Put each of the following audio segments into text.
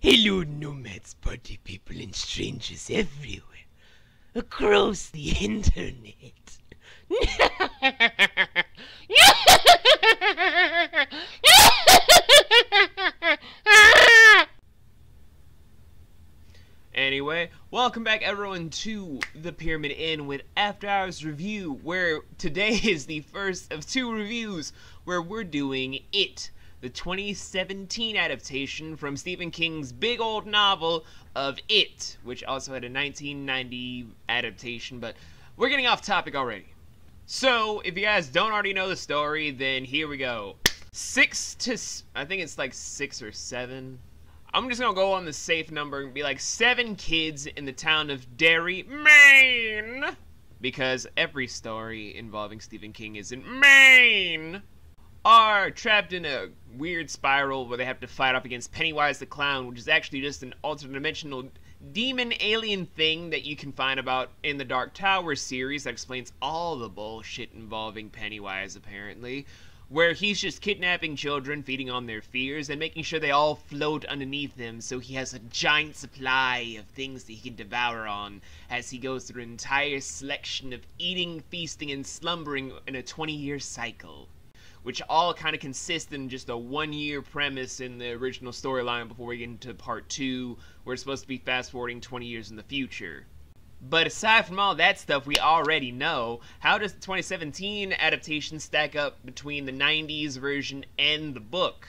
Hello, nomads, party people, and strangers everywhere across the internet. Anyway, welcome back everyone to the Pyramid Inn with After Hours Review, where today is the first of two reviews where we're doing It, the 2017 adaptation from Stephen King's big old novel of It, which also had a 1990 adaptation, but we're getting off topic already. So, if you guys don't already know the story, then here we go. I think it's like 6 or 7. I'm just gonna go on the safe number and be like 7 kids in the town of Derry, Maine! Because every story involving Stephen King is in Maine! Are trapped in a weird spiral where they have to fight off against Pennywise the Clown, which is actually just an alternate dimensional demon alien thing that you can find about in the Dark Tower series that explains all the bullshit involving Pennywise, apparently. Where he's just kidnapping children, feeding on their fears, and making sure they all float underneath him so he has a giant supply of things that he can devour on as he goes through an entire selection of eating, feasting, and slumbering in a 20-year cycle. Which all kind of consist in just a 1-year premise in the original storyline before we get into part 2, where it's supposed to be fast-forwarding 20 years in the future. But aside from all that stuff we already know, how does the 2017 adaptation stack up between the 90s version and the book?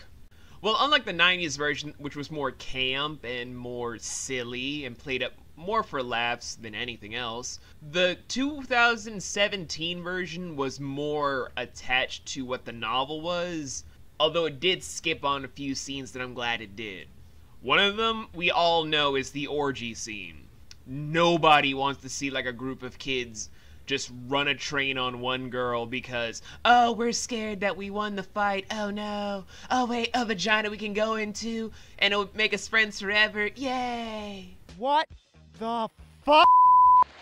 Well, unlike the 90s version, which was more camp and more silly and played up more for laughs than anything else, the 2017 version was more attached to what the novel was, although it did skip on a few scenes that I'm glad it did. One of them we all know is the orgy scene. Nobody wants to see like a group of kids just run a train on one girl because, oh, we're scared that we won the fight, oh no, oh wait, a vagina we can go into, and it'll make us friends forever, yay! What the fuck?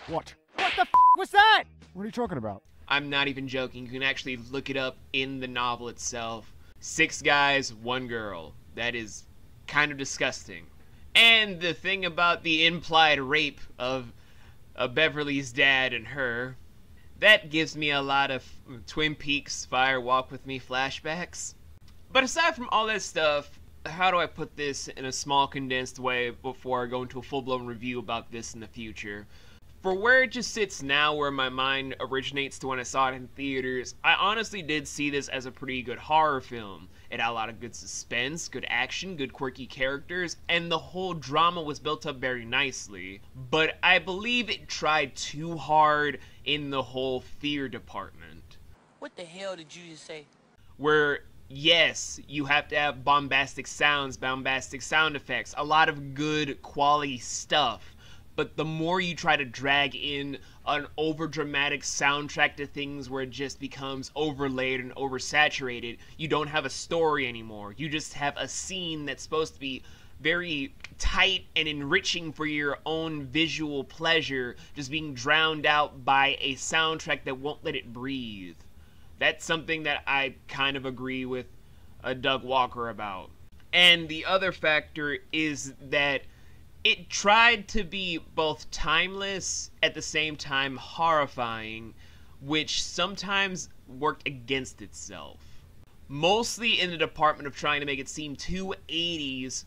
What the f was that? What are you talking about? I'm not even joking, you can actually look it up in the novel itself. 6 guys, 1 girl. That is kind of disgusting. And the thing about the implied rape of Beverly's dad and her, that gives me a lot of Twin Peaks Fire Walk With Me flashbacks. But aside from all that stuff, how do I put this in a small condensed way before I go into a full-blown review about this in the future? For where it just sits now, where my mind originates to when I saw it in theaters, I honestly did see this as a pretty good horror film. It had a lot of good suspense, good action, good quirky characters, and the whole drama was built up very nicely. But I believe it tried too hard in the whole fear department. What the hell did you just say? Where, yes, you have to have bombastic sounds, bombastic sound effects, a lot of good quality stuff. But the more you try to drag in an over-dramatic soundtrack to things where it just becomes overlaid and oversaturated, you don't have a story anymore. You just have a scene that's supposed to be very tight and enriching for your own visual pleasure, just being drowned out by a soundtrack that won't let it breathe. That's something that I kind of agree with Doug Walker about. And the other factor is that it tried to be both timeless, at the same time horrifying, which sometimes worked against itself. Mostly in the department of trying to make it seem too 80s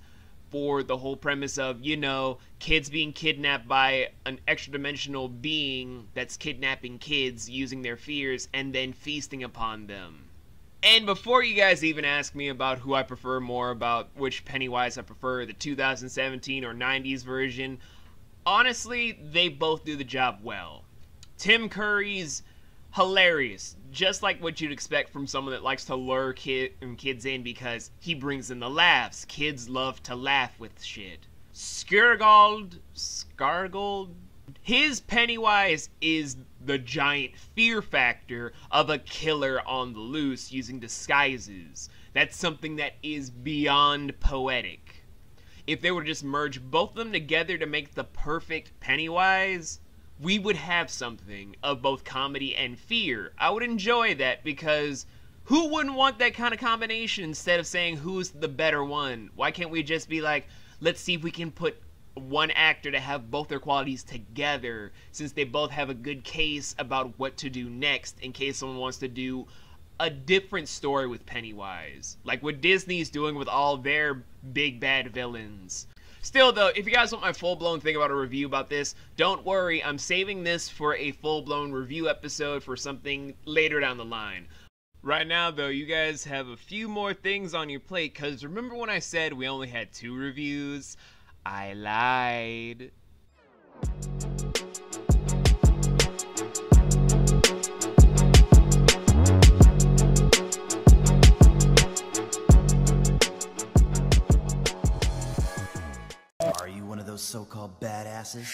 for the whole premise of, you know, kids being kidnapped by an extra-dimensional being that's kidnapping kids using their fears and then feasting upon them. And before you guys even ask me about who I prefer more, about which Pennywise I prefer, the 2017 or 90s version, honestly, they both do the job well. Tim Curry's hilarious, just like what you'd expect from someone that likes to lure kids in because he brings in the laughs. Kids love to laugh with shit. Scargold, his Pennywise is the giant fear factor of a killer on the loose using disguises. That's something that is beyond poetic. If they were to just merge both of them together to make the perfect Pennywise, we would have something of both comedy and fear. I would enjoy that because who wouldn't want that kind of combination instead of saying who's the better one? Why can't we just be like, let's see if we can put one actor to have both their qualities together, since they both have a good case about what to do next in case someone wants to do a different story with Pennywise, like what Disney's doing with all their big bad villains. Still though, if you guys want my full-blown thing about a review about this, don't worry, I'm saving this for a full-blown review episode for something later down the line. Right now though, you guys have a few more things on your plate, because remember when I said we only had 2 reviews? I lied. Are you one of those so-called badasses?